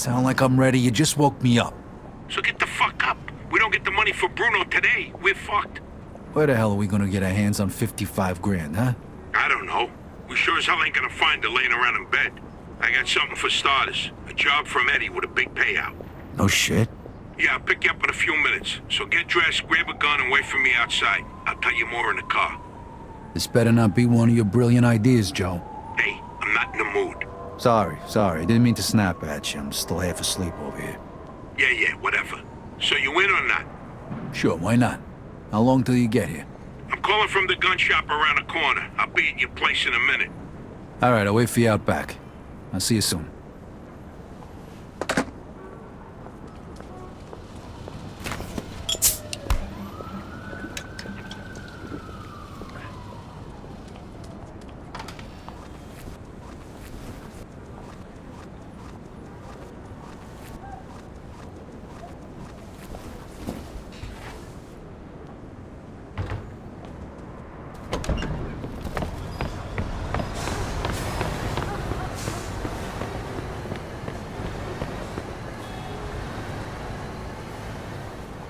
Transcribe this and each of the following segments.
Sound like I'm ready? You just woke me up. So get the fuck up. We don't get the money for Bruno today, we're fucked. Where the hell are we gonna get our hands on 55 grand, huh? I don't know. We sure as hell ain't gonna find her laying around in bed. I got something for starters. A job from Eddie with a big payout. No shit. Yeah, I'll pick you up in a few minutes. So get dressed, grab a gun, and wait for me outside. I'll tell you more in the car. This better not be one of your brilliant ideas, Joe. Hey, I'm not in the mood. Sorry. Didn't mean to snap at you. I'm still half asleep over here. Yeah, whatever. So you in or not? Sure, why not? How long till you get here? I'm calling from the gun shop around the corner. I'll be at your place in a minute. All right, I'll wait for you out back. I'll see you soon.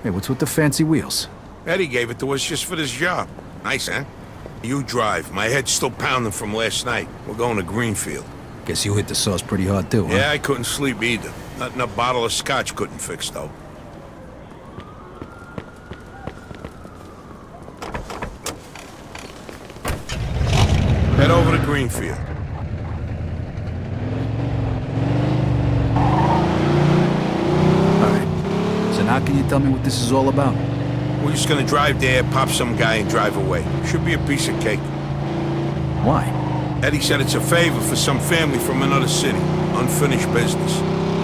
Hey, what's with the fancy wheels? Eddie gave it to us just for this job. Nice, huh? You drive. My head's still pounding from last night. We're going to Greenfield. Guess you hit the sauce pretty hard too, huh? Yeah, I couldn't sleep either. Nothing a bottle of scotch couldn't fix, though. Head over to Greenfield. Now can you tell me what this is all about? We're just gonna drive there, pop some guy, and drive away. Should be a piece of cake. Why? Eddie said it's a favor for some family from another city. Unfinished business.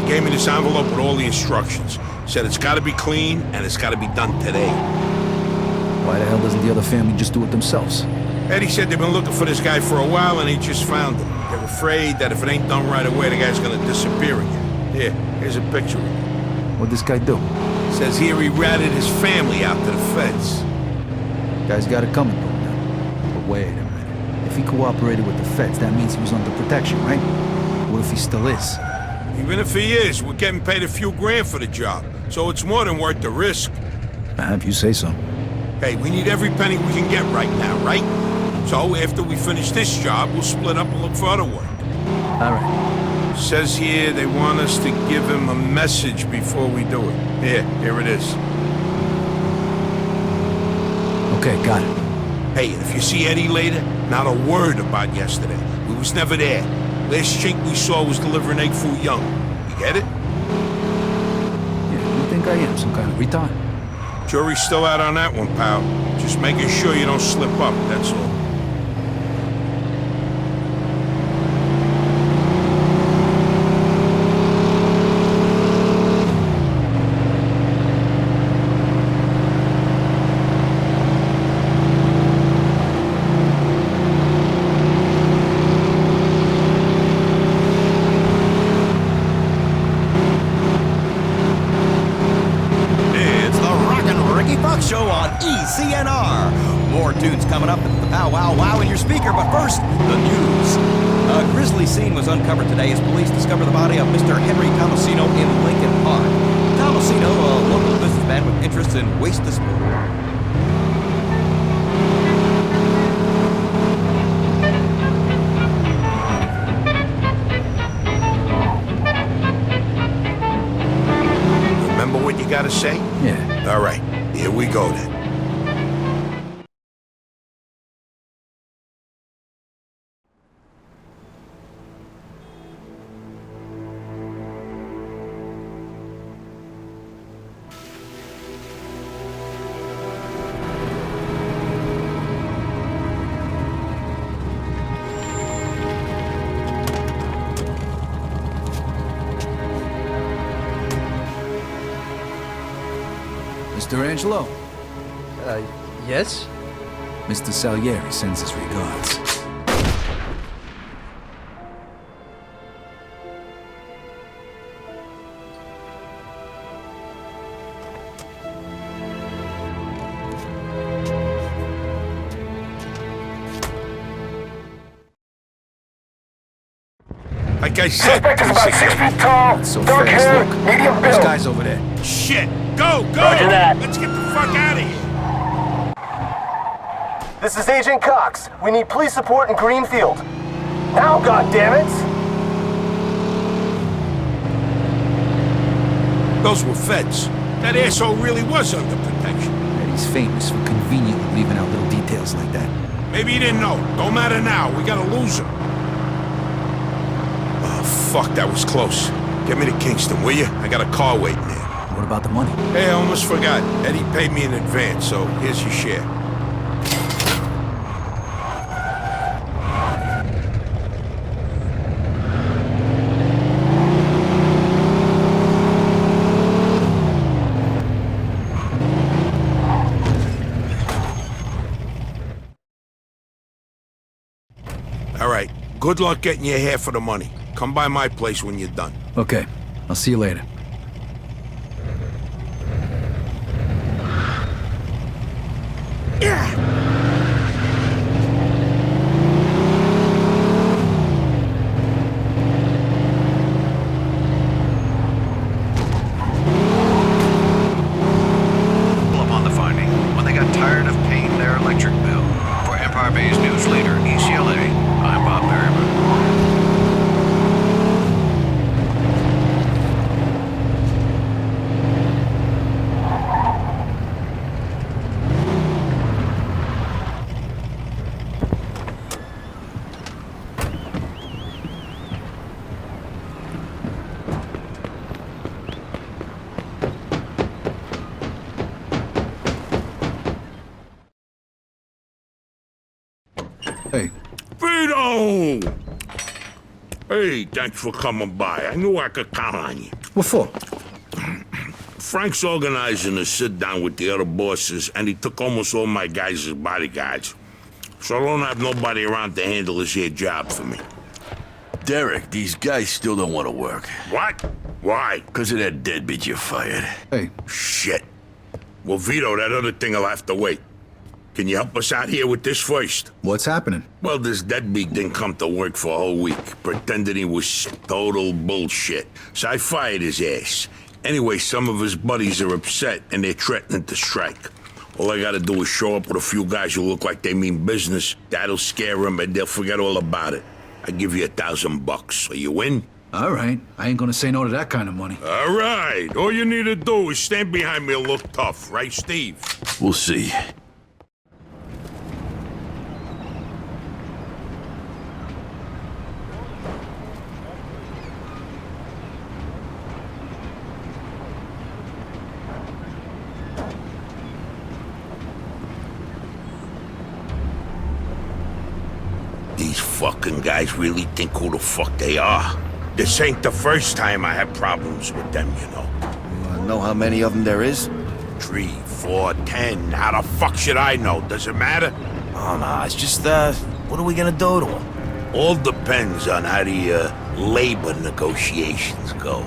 He gave me this envelope with all the instructions. Said it's gotta be clean, and it's gotta be done today. Why the hell doesn't the other family just do it themselves? Eddie said they've been looking for this guy for a while, and he just found him. They're afraid that if it ain't done right away, the guy's gonna disappear again. Here, here's a picture of him. What'd this guy do? Says here he ratted his family out to the feds. Guy's got it coming to him now. But wait a minute. If he cooperated with the feds, that means he was under protection, right? What if he still is? Even if he is, we're getting paid a few grand for the job. So it's more than worth the risk. If you say so. Hey, we need every penny we can get right now, right? So after we finish this job, we'll split up and look for other work. All right. Says here they want us to give him a message before we do it. Here it is. Okay, got it. Hey, and if you see Eddie later, not a word about yesterday. We was never there. Last chink we saw was delivering egg foo young. You get it? Yeah, you think I am some kind of retard? Jury's still out on that one, pal. Just making sure you don't slip up, that's all. Show on ECNR. More tunes coming up at the Pow Wow Wow in your speaker, but first, the news. A grisly scene was uncovered today as police discovered the body of Mr. Henry Tomasino in Lincoln Park. Tomasino, a local businessman with interests in waste disposal. Remember what you gotta say? Yeah. All right. Here we go then. Mr. Angelo. Yes? Mr. Salieri sends his regards. Like I said, Suspect is about 6 feet tall, So dark fast, hair, look. medium There's build. guys over there. shit. Go, go! Roger that. Let's get the fuck out of here. This is Agent Cox. We need police support in Greenfield. Now, goddammit! Those were feds. That asshole really was under protection. Eddie's famous for conveniently leaving out little details like that. Maybe you didn't know. Don't matter now. We got a loser. Oh, fuck, that was close. Get me to Kingston, will you? I got a car waiting there. What about the money? Hey, I almost forgot. Eddie paid me in advance, so here's your share. All right. Good luck getting your half of the money. Come by my place when you're done. Okay, I'll see you later. Upon the finding, when they got tired of paying their electric bill. For Empire Bay's news leader, ECLA, I'm Bob Merriman. Hey, Vito! Hey, thanks for coming by. I knew I could count on you. what for? Frank's organizing a sit-down with the other bosses, and he took almost all my guys as bodyguards. So I don't have nobody around to handle this here job for me. Derek, these guys still don't want to work. What? Why? Because of that deadbeat you fired. Hey, Shit. Well, Vito, that other thing will have to wait. Can you help us out here with this first? what's happening? Well, this deadbeat didn't come to work for a whole week, pretending he was total bullshit. So I fired his ass. Anyway, some of his buddies are upset, and they're threatening to strike. All I gotta do is show up with a few guys who look like they mean business. That'll scare them, and they'll forget all about it. I give you $1,000. So you win? All right, I ain't gonna say no to that kind of money. All right. All you need to do is stand behind me and look tough, right, Steve? We'll see. These fucking guys really think who the fuck they are. This ain't the first time I had problems with them, you know. Know how many of them there is? 3, 4, 10. How the fuck should I know? Does it matter? Oh, no, it's just, what are we gonna do to them? All depends on how the labor negotiations go.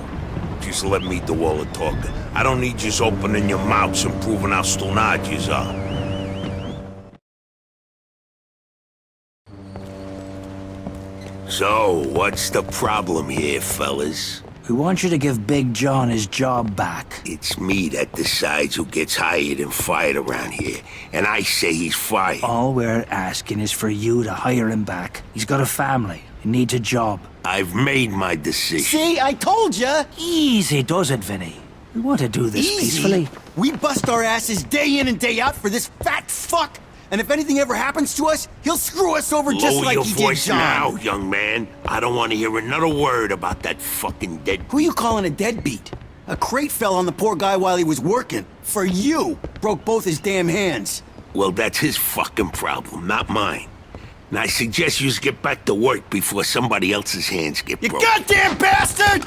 Just let me do all the talking. I don't need just opening your mouths and proving how stonard yous are. So, what's the problem here, fellas? We want you to give Big John his job back. It's me that decides who gets hired and fired around here, and I say he's fired. All we're asking is for you to hire him back. He's got a family. He needs a job. I've made my decision. See, I told ya! Easy does it, Vinny. We want to do this peacefully. We bust our asses day in and day out for this fat fuck, and if anything ever happens to us, he'll screw us over just Lower like your he voice did John. now, young man. I don't want to hear another word about that fucking dead. Who you calling a deadbeat? A crate fell on the poor guy while he was working. For you. Broke both his damn hands. Well, that's his fucking problem, not mine. And I suggest you just get back to work before somebody else's hands get You broken. goddamn bastard!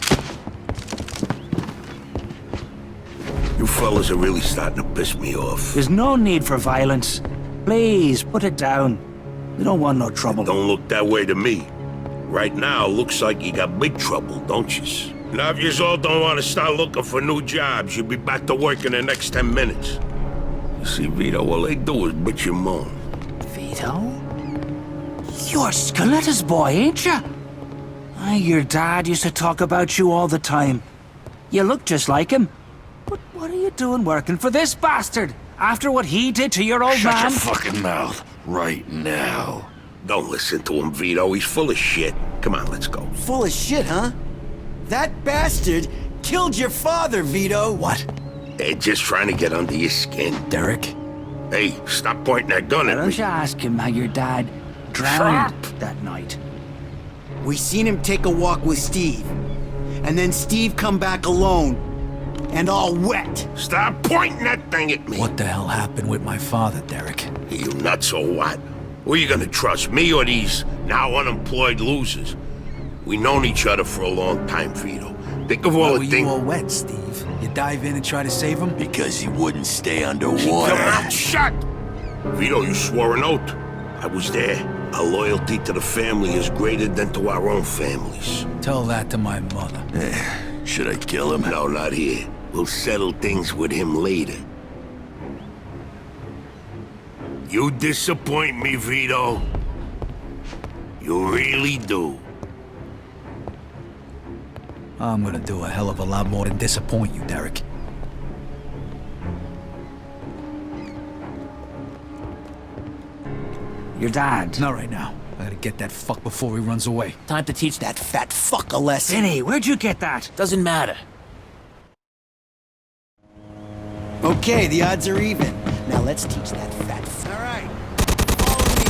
You fellas are really starting to piss me off. There's no need for violence. Please, put it down. We don't want no trouble. Don't look that way to me. Right now, looks like you got big trouble, don't yous? Now, if yous all don't want to start looking for new jobs, you'll be back to work in the next 10 minutes. You see, Vito, all they do is bitch and moan. Vito? You're Scoletta's boy, ain't you? Your dad used to talk about you all the time. You look just like him. But what are you doing working for this bastard? After what he did to your old Shut man? your fucking mouth right now. Don't listen to him, Vito. He's full of shit. Come on, let's go. Full of shit, huh? That bastard killed your father, Vito. What? They're just trying to get under your skin. Derek? Hey, stop pointing that gun Why at don't me. you ask him how your dad drowned that night? We seen him take a walk with Steve. And then Steve come back alone. And all wet. Stop pointing that thing at me. What the hell happened with my father, Derek? You nuts or what? Who are you gonna trust, me or these now unemployed losers? We known each other for a long time, Vito. Think of all Why the were you things. all wet, Steve? You dive in and try to save him? Because he wouldn't stay Keep underwater. your mouth shut! Vito, you swore an oath. I was there. Our loyalty to the family is greater than to our own families. Tell that to my mother. Should I kill him? No, not here. We'll settle things with him later. You disappoint me, Vito. You really do. I'm gonna do a hell of a lot more than disappoint you, Derek. Your dad. Not right now. I gotta get that fuck before he runs away. Time to teach that fat fuck a lesson. Vinny, where'd you get that? Doesn't matter. Okay, the odds are even. Now let's teach that fat fuck. All right. Follow me,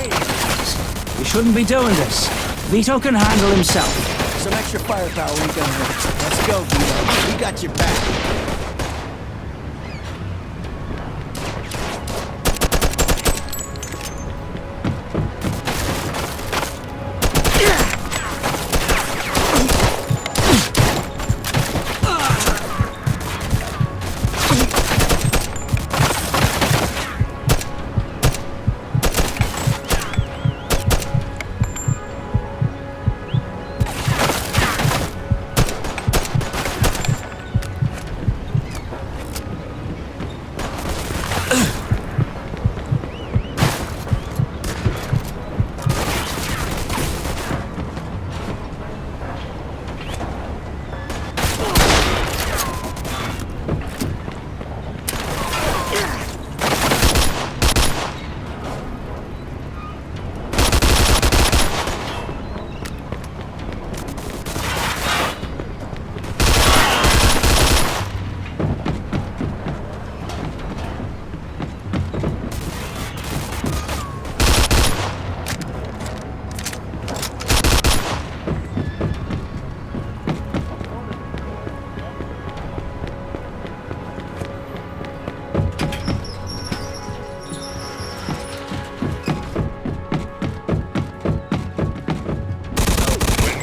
guys. You shouldn't be doing this. Vito can handle himself. Some extra firepower ain't gonna hurt. Let's go, Vito. We got your back.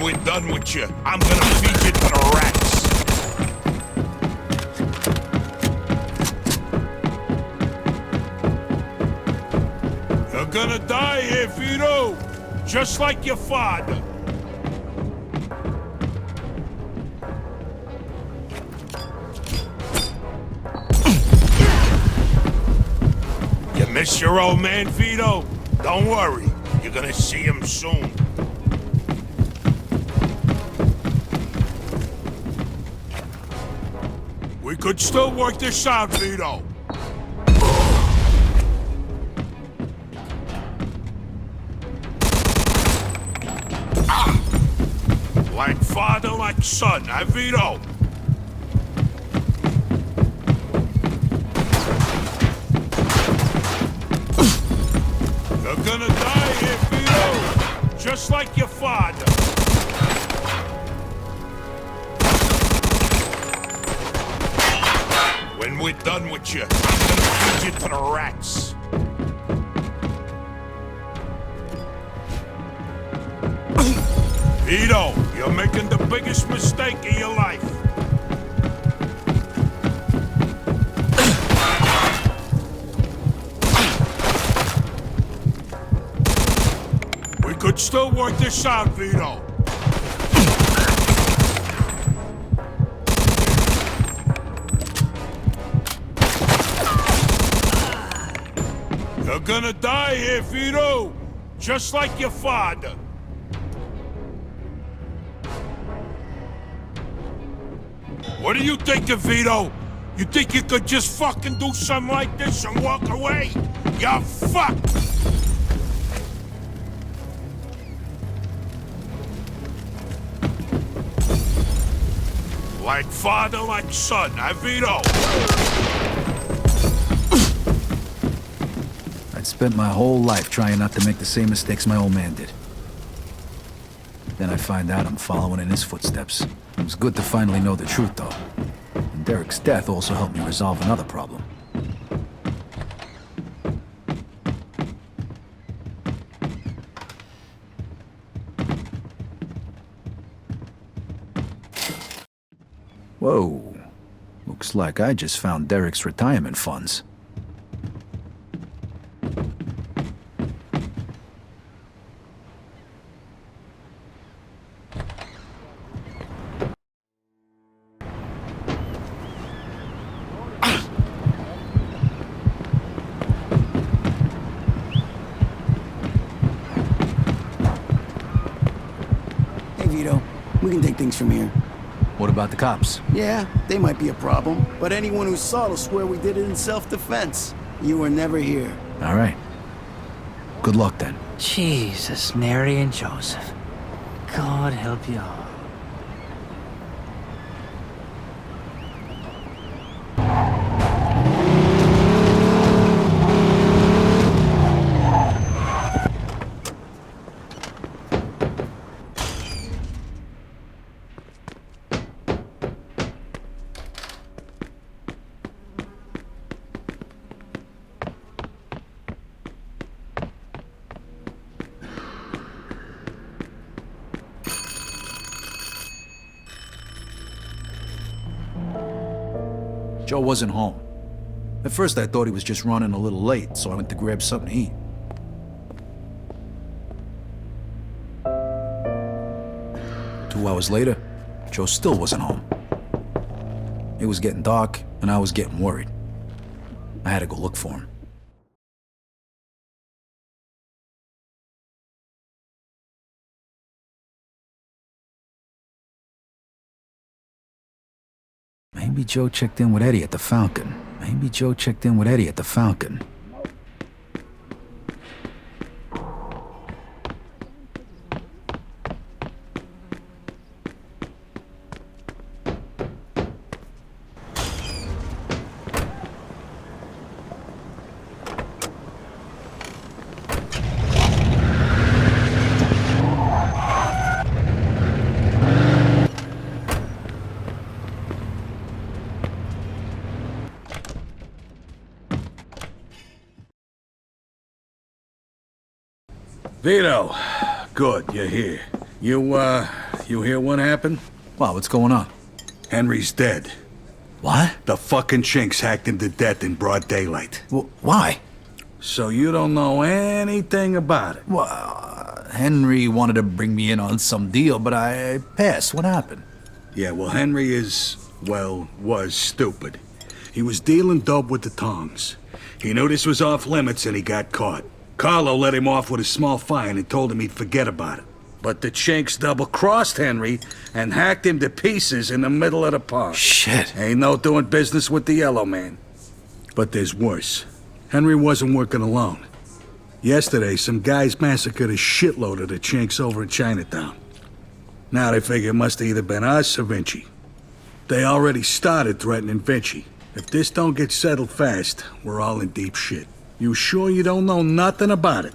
We're done with you. I'm gonna feed you to the rats. You're gonna die here, Vito. Just like your father. You miss your old man, Vito? Don't worry. You're gonna see him soon. We could still work this out, Vito. Like father, like son, huh, Vito? You're gonna die here, Vito. Just like your father. When we're done with you, I'm gonna feed you to the rats. Vito, you're making the biggest mistake of your life. We could still work this out, Vito. You're gonna die here, Vito, just like your father. What are you thinking, Vito? You think you could just fucking do something like this and walk away? You're fucked! Like father, like son, huh, Vito? I'd spent my whole life trying not to make the same mistakes my old man did. Then I find out I'm following in his footsteps. It was good to finally know the truth, though. And Derek's death also helped me resolve another problem. Whoa. Looks like I just found Derek's retirement funds. Hey, Vito. We can take things from here. What about the cops? Yeah, they might be a problem, but anyone who saw will swear we did it in self-defense. You were never here. All right. Good luck, then. Jesus, Mary and Joseph. God help you all. Joe wasn't home. At first I thought he was just running a little late, so I went to grab something to eat. Two hours later, Joe still wasn't home. It was getting dark, and I was getting worried. I had to go look for him. Maybe Joe checked in with Eddie at the Falcon. Maybe Joe checked in with Eddie at the Falcon. Vito, good, you're here. You hear what happened? Wow, what's going on? Henry's dead. What? The fucking chinks hacked him to death in broad daylight. Why? So you don't know anything about it? Well, Henry wanted to bring me in on some deal, but I passed. What happened? Yeah, well, Henry was stupid. He was dealing dope with the tongs. He knew this was off limits and he got caught. Carlo let him off with a small fine and told him he'd forget about it. But the chinks double-crossed Henry and hacked him to pieces in the middle of the park. Shit. Ain't no doing business with the Yellow Man. But there's worse. Henry wasn't working alone. Yesterday, some guys massacred a shitload of the chinks over in Chinatown. Now they figure it must have either been us or Vinci. They already started threatening Vinci. If this don't get settled fast, we're all in deep shit. You sure you don't know nothing about it?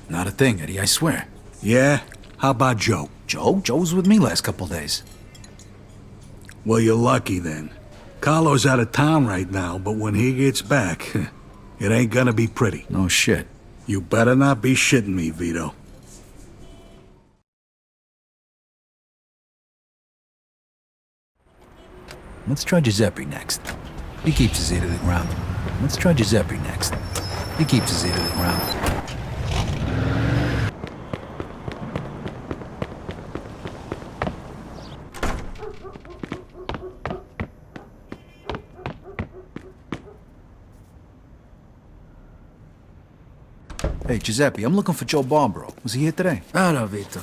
Not a thing, Eddie, I swear. Yeah? How about Joe? Joe? Joe was with me last couple days. Well, you're lucky then. Carlo's out of town right now, but when he gets back, it ain't gonna be pretty. No shit. You better not be shitting me, Vito. Let's try Giuseppe next. He keeps his ear to the ground. Let's try Giuseppe next. He keeps his ear to the ground. Hey, Giuseppe, I'm looking for Joe Barbaro. Was he here today? Hello, Vito.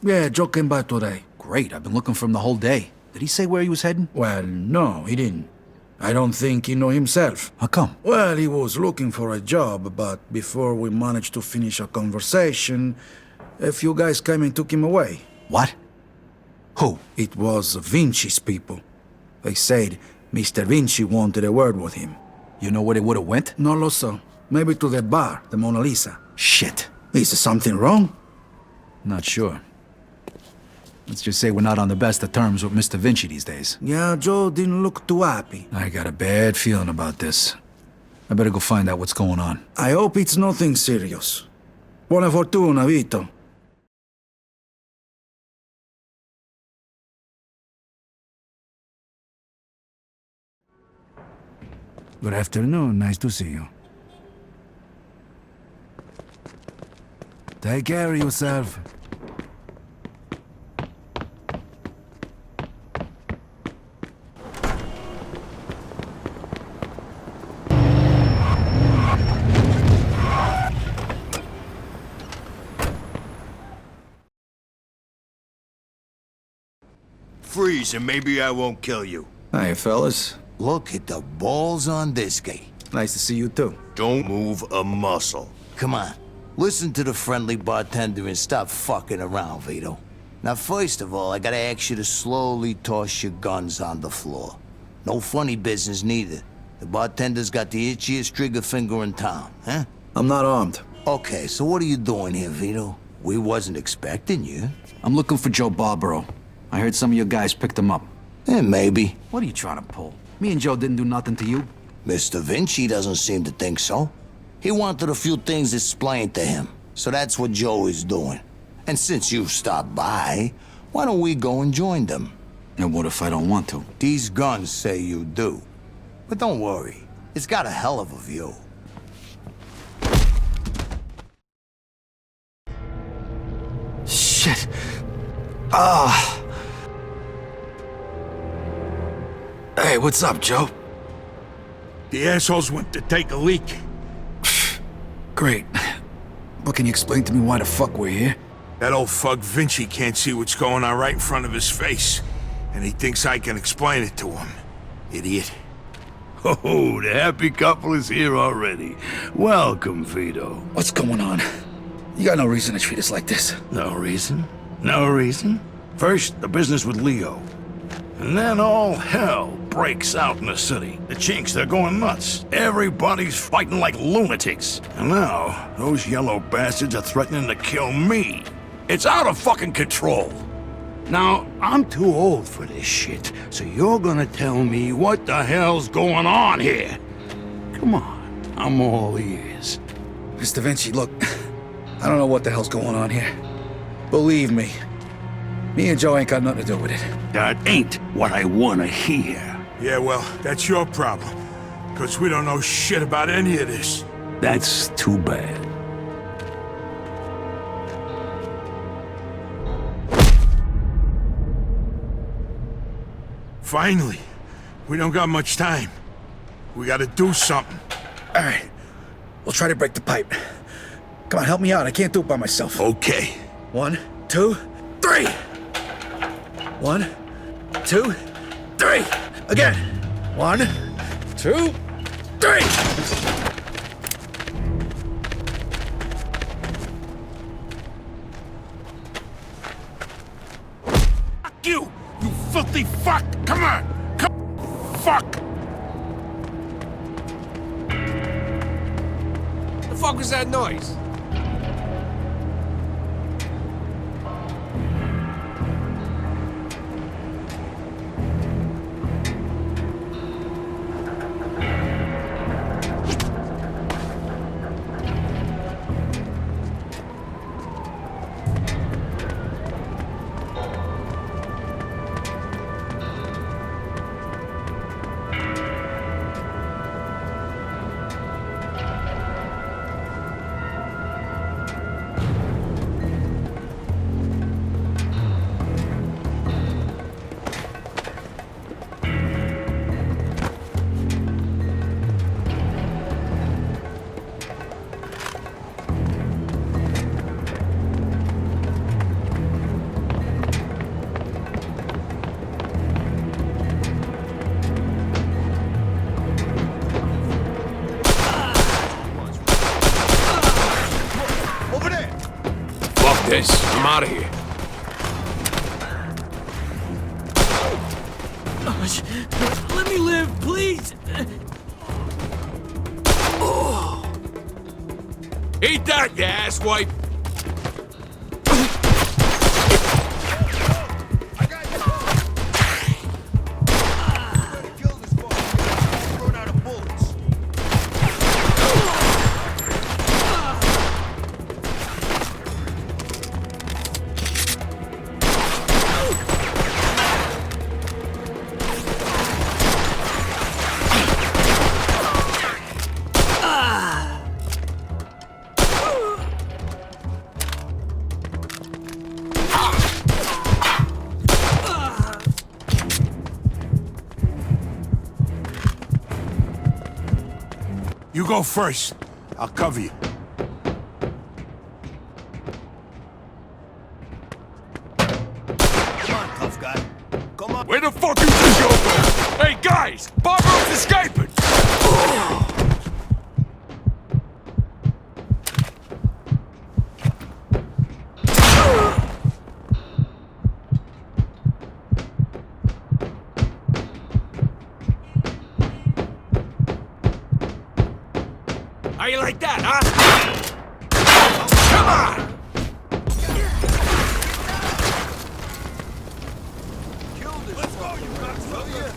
Yeah, Joe came by today. Great, I've been looking for him the whole day. Did he say where he was heading? Well, no, he didn't. I don't think he know himself. How come? Well, he was looking for a job, but before we managed to finish a conversation, a few guys came and took him away. What? Who? It was Vinci's people. They said Mr. Vinci wanted a word with him. You know where they would've went? No lo so. Maybe to that bar, the Mona Lisa. Shit. Is something wrong? Not sure. Let's just say we're not on the best of terms with Mr. Vinci these days. Yeah, Joe didn't look too happy. I got a bad feeling about this. I better go find out what's going on. I hope it's nothing serious. Buona fortuna, Vito. Good afternoon. Nice to see you. Take care of yourself. Freeze and maybe I won't kill you. Hi, fellas. Look at the balls on this guy. Nice to see you too. Don't move a muscle. Come on. Listen to the friendly bartender and stop fucking around, Vito. Now, first of all, I gotta ask you to slowly toss your guns on the floor. No funny business, neither. The bartender's got the itchiest trigger finger in town, huh? I'm not armed. Okay, so what are you doing here, Vito? We wasn't expecting you. I'm looking for Joe Barbaro. I heard some of your guys picked him up. Maybe. What are you trying to pull? Me and Joe didn't do nothing to you. Mr. Vinci doesn't seem to think so. He wanted a few things explained to him, so that's what Joe is doing. And since you stopped by, why don't we go and join them? And what if I don't want to? These guns say you do. But don't worry, it's got a hell of a view. Shit. Ah. Hey, what's up, Joe? The assholes went to take a leak. Great. But can you explain to me why the fuck we're here? That old fuck Vinci can't see what's going on right in front of his face. And he thinks I can explain it to him. Idiot. Oh, the happy couple is here already. Welcome, Vito. What's going on? You got no reason to treat us like this. No reason? No reason? First, the business with Leo. And then all hell breaks out in the city. The chinks, they're going nuts. Everybody's fighting like lunatics. And now, those yellow bastards are threatening to kill me. It's out of fucking control. Now, I'm too old for this shit, so you're gonna tell me what the hell's going on here. Come on, I'm all ears. Mr. Vinci, look, I don't know what the hell's going on here. Believe me, me and Joe ain't got nothing to do with it. That ain't what I wanna hear. Yeah, well, that's your problem. Because we don't know shit about any of this. That's too bad. Finally. We don't got much time. We gotta do something. All right, we'll try to break the pipe. Come on, help me out. I can't do it by myself. Okay. 1, 2, 3. 1, 2, 3. Again. 1, 2, 3. Fuck you! You filthy fuck! Come on! Come! Fuck! The fuck was that noise? this. I'm out of here. Let me live, please! Eat that, you asswipe! You go first. I'll cover you. Come on, tough guy. Come on. Where the fuck is this going? Hey, guys! Barbaro's escaping! How you like that, huh? Come on! Let's go, you cocksucker!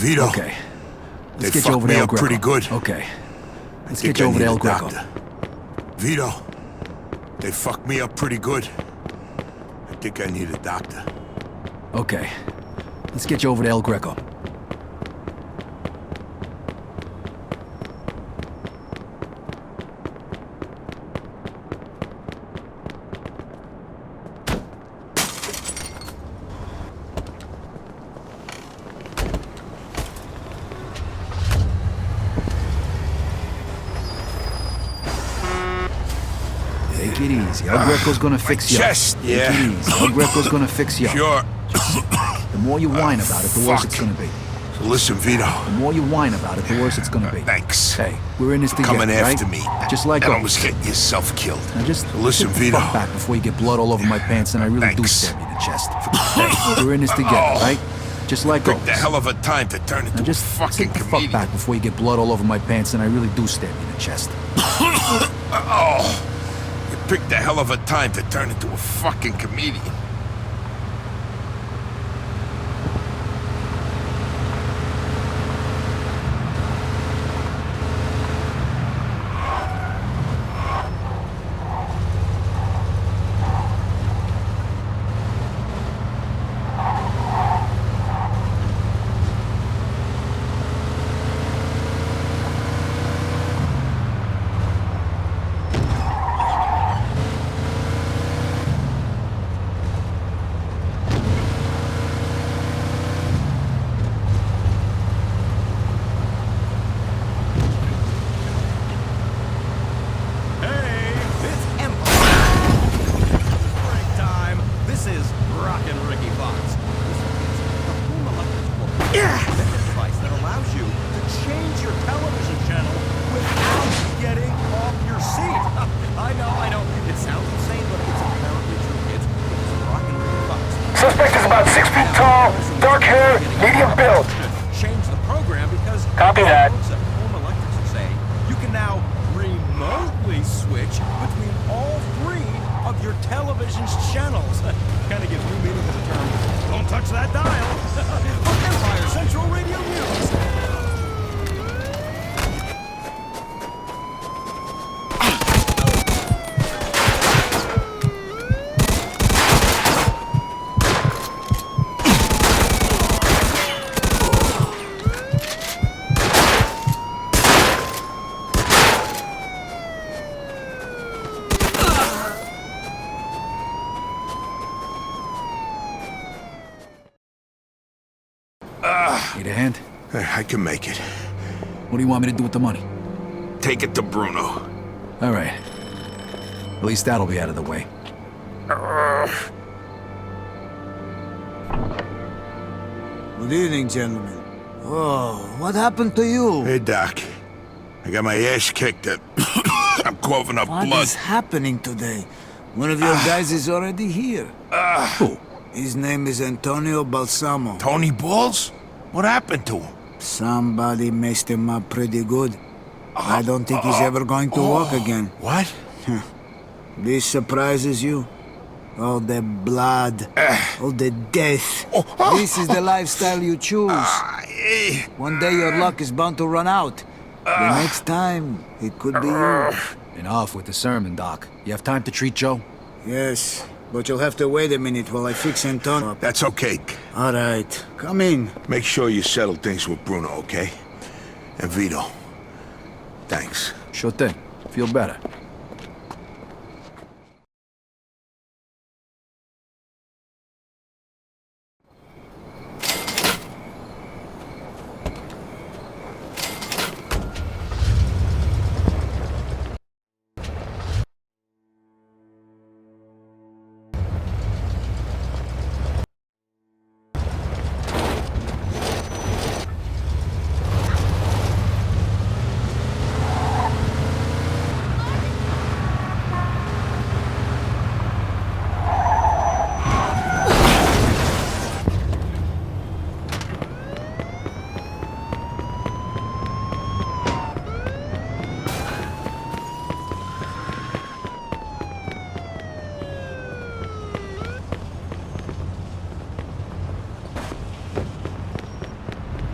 Vito. Okay. They Let's get you fucked over me to El up Greco. pretty good. Okay. Let's Think get you I over to need El a Greco. doctor. Vito, they fucked me up pretty good. I think I need a doctor. Okay. Let's get you over to El Greco. Take it easy. El Greco's gonna fix you up. chest, Take yeah. it easy. El Greco's gonna fix you up. Sure. The more you whine about it, the worse it's fuck. gonna be. So listen, Vito. The more you whine about it, the worse it's gonna be. Thanks. Hey, we're in this together, Coming after right? me. Just like and always. almost getting yourself killed. Now just So listen, sit the Vito. fuck back before you get blood all over my pants and I really do Thanks. stab you in the chest. Hey, we're in this together, right? Just like Took always. the hell of a time to turn into Now a just fucking sit the fuck comedian. back before you get blood all over my pants and I really do stab you in the chest. Oh, you picked a hell of a time to turn into a fucking comedian. Hey, it's Empire. Break time. This is Rockin' Ricky Fox. This is a home electrical device that allows you to change your television channel without getting off your seat. I know. It sounds insane, but it's apparently true, kids. It's Rockin' Ricky Fox. Suspect is about 6 feet tall, dark hair, medium build. Change the program because Copy that. folks at Home Electrics are saying you can now remotely switch between all 3 of your television's channels. Kind of gives new meaning to the term. Don't touch that dial. For Empire Central Radio News. Need a hand? I can make it. What do you want me to do with the money? Take it to Bruno. All right. At least that'll be out of the way. Good evening, gentlemen. Oh, what happened to you? Hey, Doc. I got my ass kicked. I'm coughing up What blood. is happening today? One of your guys is already here. Who? His name is Antonio Balsamo. Tony Balls? What happened to him? Somebody messed him up pretty good. I don't think he's ever going to walk again. What? This surprises you? All the blood, all the death. This is the lifestyle you choose. One day your luck is bound to run out. The next time, it could be you. Enough with the sermon, Doc. You have time to treat Joe? Yes, but you'll have to wait a minute while I fix Antonio up. That's okay. All right, come in. Make sure you settle things with Bruno, okay? And Vito. Thanks. Sure thing. Feel better.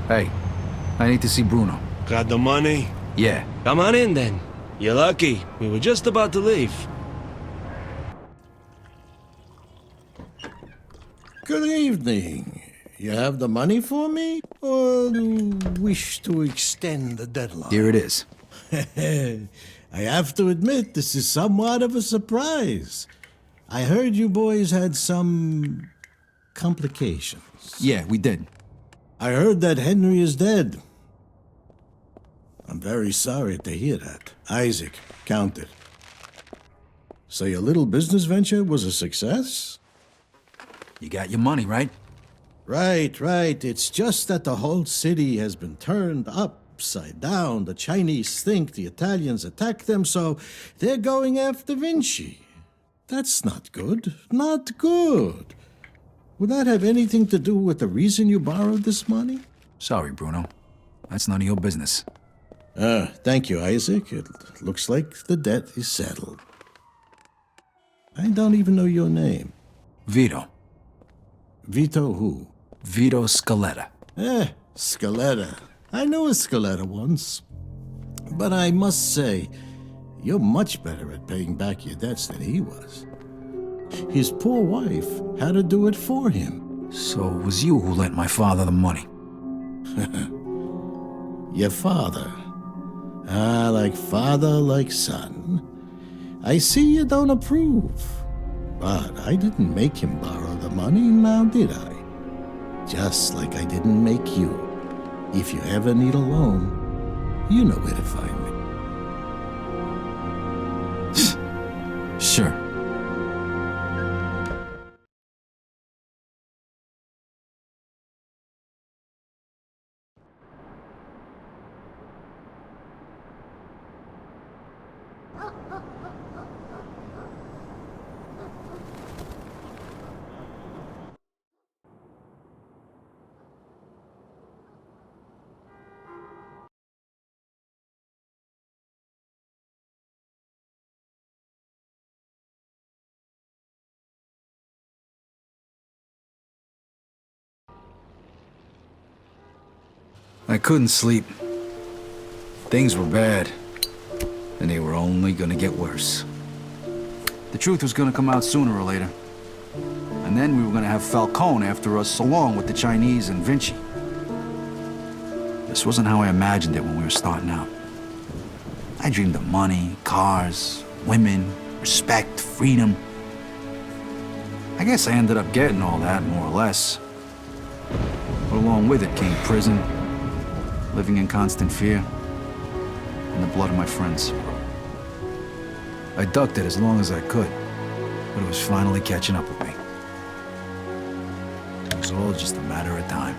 Hey, I need to see Bruno. Got the money? Yeah. Come on in then. You're lucky. We were just about to leave. Good evening. You have the money for me? Or do you wish to extend the deadline? Here it is. I have to admit, this is somewhat of a surprise. I heard you boys had some complications. Yeah, we did. I heard that Henry is dead. I'm very sorry to hear that. Isaac, count it. So your little business venture was a success? You got your money, right? Right. It's just that the whole city has been turned upside down. The Chinese think the Italians attacked them, so they're going after Vinci. That's not good. Not good. Would that have anything to do with the reason you borrowed this money? Sorry, Bruno. That's none of your business. Thank you, Isaac. It looks like the debt is settled. I don't even know your name. Vito. Vito who? Vito Scaletta. Scaletta. I knew a Scaletta once. But I must say, you're much better at paying back your debts than he was. His poor wife had to do it for him. So it was you who lent my father the money? Your father? Like father, like son. I see you don't approve. But I didn't make him borrow the money, now did I? Just like I didn't make you. If you ever need a loan, you know where to find me. Sure. I couldn't sleep. Things were bad, and they were only gonna get worse. The truth was gonna come out sooner or later. And then we were gonna have Falcone after us, along with the Chinese and Vinci. This wasn't how I imagined it when we were starting out. I dreamed of money, cars, women, respect, freedom. I guess I ended up getting all that, more or less. But along with it came prison, living in constant fear, and the blood of my friends. I ducked it as long as I could, but it was finally catching up with me. It was all just a matter of time.